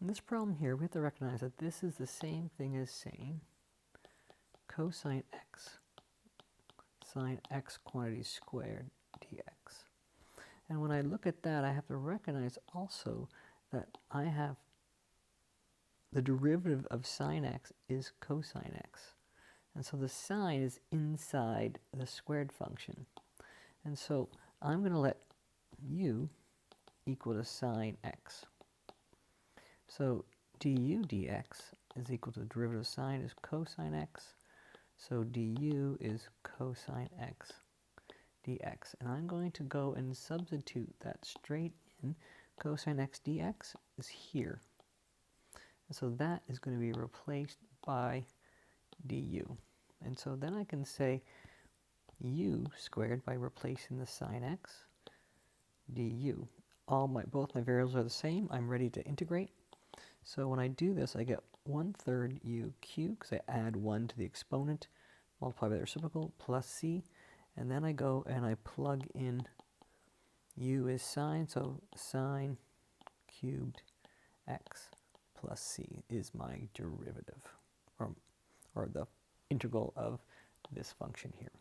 In this problem here, we have to recognize that this is the same thing as saying cosine x sine x quantity squared dx. And when I look at that, I have to recognize also that I have the derivative of sine x is cosine x. And so the sine is inside the squared function. And so I'm going to let u equal to sine x. So du dx is equal to the derivative of sine is cosine x. So du is cosine x dx. And I'm going to go and substitute that straight in. Cosine x dx is here. And so that is going to be replaced by du. And so then I can say u squared by replacing the sine x du. Both my variables are the same. I'm ready to integrate. So when I do this, I get 1/3 u cubed, because I add 1 to the exponent, multiply by the reciprocal, plus c. And then I go and I plug in u is sine, so sine cubed x plus c is my derivative, or the integral of this function here.